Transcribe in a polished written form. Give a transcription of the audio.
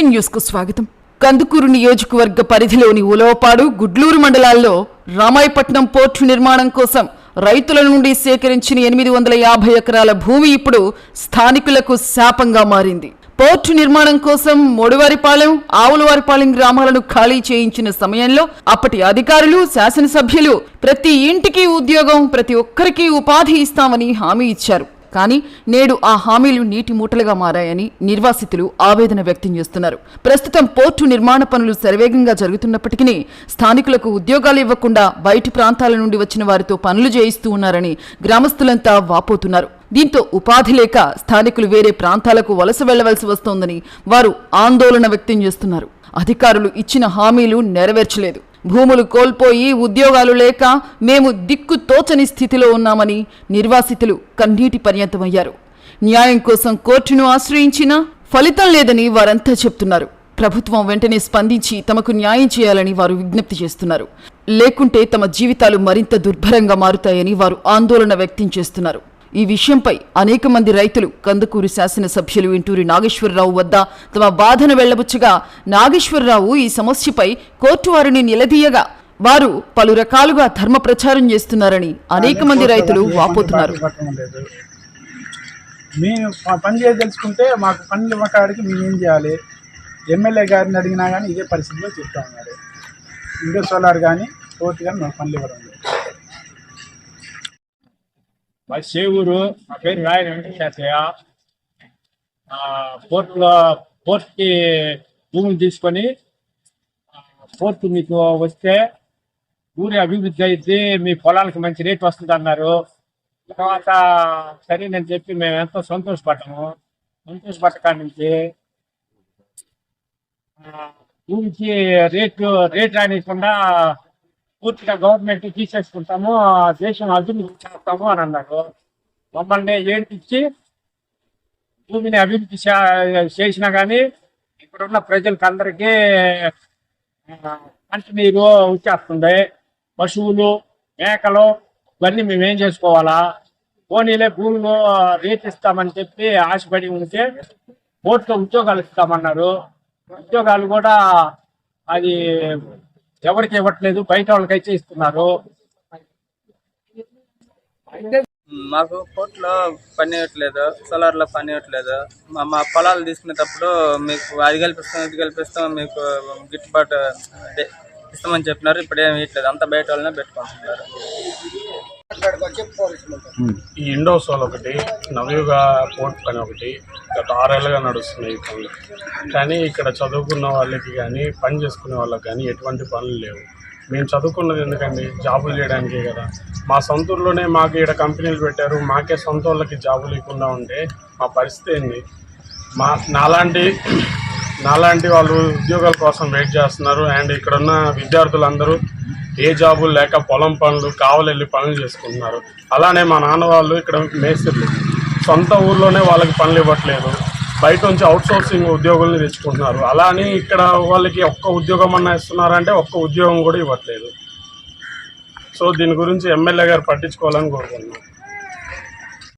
Asian news కు స్వాగతం. కందుకూరు నియోజకవర్గ పరిధిలోని ఉలవపాడు, గుడ్లూరు మండలాల్లో రామాయపట్నం పోర్టు నిర్మాణం కోసం రైతుల నుండి సేకరించిన 850 ఎకరాల భూమి ఇప్పుడు స్థానికులకు శాపంగా మారింది. పోర్టు నిర్మాణం కోసం మోడువారిపాలెం, ఆవులవారిపాలెం గ్రామాలను ఖాళీ చేయించిన సమయంలో అప్పటి అధికారులు, శాసనసభ్యులు ప్రతి ఇంటికి ఉద్యోగం, ప్రతి ఒక్కరికి ఉపాధి ఇస్తామని హామీ ఇచ్చారు. కానీ నేడు ఆ హామీలు నీటి మూటలుగా మారాయని నిర్వాసితులు ఆవేదన వ్యక్తం చేస్తున్నారు. ప్రస్తుతం పోర్టు నిర్మాణ పనులు శరవేగంగా జరుగుతున్నప్పటికీ స్థానికులకు ఉద్యోగాలు ఇవ్వకుండా బయటి ప్రాంతాల నుండి వచ్చిన వారితో పనులు చేయిస్తూ ఉన్నారని గ్రామస్తులంతా వాపోతున్నారు. దీంతో ఉపాధి లేక స్థానికులు వేరే ప్రాంతాలకు వలస వెళ్లవలసి వస్తోందని వారు ఆందోళన వ్యక్తం చేస్తున్నారు. అధికారులు ఇచ్చిన హామీలు నెరవేర్చలేదు. భూములు కోల్పోయి ఉద్యోగాలు లేక మేము దిక్కు తోచని స్థితిలో ఉన్నామని నిర్వాసితులు కన్నీటి పర్యంతమయ్యారు. న్యాయం కోసం కోర్టును ఆశ్రయించినా ఫలితం లేదని వారంతా చెప్తున్నారు. ప్రభుత్వం వెంటనే స్పందించి తమకు న్యాయం చేయాలని వారు విజ్ఞప్తి చేస్తున్నారు. లేకుంటే తమ జీవితాలు మరింత దుర్భరంగా మారుతాయని వారు ఆందోళన వ్యక్తం చేస్తున్నారు. ఈ విషయంపై అనేక మంది రైతులు కందుకూరు శాసనసభ్యులు ఇంటూరి నాగేశ్వరరావు వద్ద తమ బాధను వెళ్లబుచ్చగా నాగేశ్వరరావు ఈ సమస్యపై కోర్టు వారిని నిలదీయగా వారు పలు రకాలుగా ధర్మ ప్రచారం చేస్తున్నారని అనేక మంది రైతులు వాపోతున్నారు. మేము పని చేయదలుచుకుంటే మాకు పనులు ఇవ్వకాడికి మేమేం చేయాలి? ఎమ్మెల్యే గారిని అడిగినా కానీ ఇదే పరిస్థితిలో చెప్తా ఉన్నారు. ఇండో సోలార్ కానీ కోర్టు కానీ మాకు పనులు ఇవ్వడం లేదు. మా చేవూరు, మా పేరు రాయన వెంకటేశయ్య. పోర్టుకి భూములు తీసుకొని పోర్టు మీకు వస్తే ఊరి అభివృద్ధి అయితే మీ పొలాలకు మంచి రేటు వస్తుంది అన్నారు. తర్వాత సరేనని చెప్పి మేము ఎంతో సంతోషపడ్డాము. సంతోషపడ్డ నుంచి భూమికి రేట్ రానికుండా పూర్తిగా గవర్నమెంట్ తీసేసుకుంటాము, దేశం అభివృద్ధి చేస్తాము అని అన్నారు. మమ్మల్ని ఏడిపించి భూమిని అభివృద్ధి చేసినా కానీ ఇక్కడున్న ప్రజలకు అందరికీ మంచినీరు వచ్చేస్తుంది. పశువులు, మేకలు ఇవన్నీ మేమేం చేసుకోవాలా? పోనీలే భూములు రేట్ ఇస్తామని చెప్పి ఆశపడి ఉంటే కోర్టులో ఉద్యోగాలు ఇస్తామన్నారు. ఉద్యోగాలు కూడా అది ఎవరికి ఇవ్వట్లేదు, బయట వాళ్ళకైతే ఇస్తున్నారు. మాకు కోర్టులో పని ఇవ్వట్లేదు, సోలార్లో పని ఇవ్వట్లేదు. మా పొలాలు తీసుకునేటప్పుడు మీకు అది కల్పిస్తాం, ఇది కల్పిస్తాం, మీకు గిట్టుబాటు ఇస్తామని చెప్పినారు. ఇప్పుడు ఏమి ఇవ్వట్లేదు, అంతా బయట వాళ్ళనే పెట్టుకుంటున్నారు. ఈ ఇండో సోల్ ఒకటి, నవయుగ పోర్ట్ పని ఒకటి గత 6 ఏళ్ళుగా నడుస్తున్నాయి ఈ పనులు. కానీ ఇక్కడ చదువుకున్న వాళ్ళకి కానీ పని చేసుకునే వాళ్ళకి కానీ ఎటువంటి పనులు లేవు. మేము చదువుకున్నది ఎందుకండి? జాబులు చేయడానికే కదా. మా సొంత ఊర్లోనే మాకు ఇక్కడ కంపెనీలు పెట్టారు, మాకే సొంత వాళ్ళకి జాబులు ఇవ్వకుండా ఉంటే మా పరిస్థితి ఏంది? నాలాంటి వాళ్ళు ఉద్యోగాల కోసం వెయిట్ చేస్తున్నారు. అండ్ ఇక్కడున్న విద్యార్థులందరూ ఏ జాబులు లేక పొలం పనులు, కావలెళ్ళి పనులు చేసుకుంటున్నారు. అలానే మా నాన్న వాళ్ళు ఇక్కడ మేస్త్రులు, సొంత ఊర్లోనే వాళ్ళకి పనులు ఇవ్వట్లేదు, బయట నుంచి అవుట్సోర్సింగ్ ఉద్యోగుల్ని తెచ్చుకుంటున్నారు. అలానే ఇక్కడ వాళ్ళకి ఒక్క ఉద్యోగం అన్నా ఇస్తున్నారంటే ఒక్క ఉద్యోగం కూడా ఇవ్వట్లేదు. సో దీని గురించి ఎమ్మెల్యే గారు పట్టించుకోవాలని కోరుకుంటున్నాను.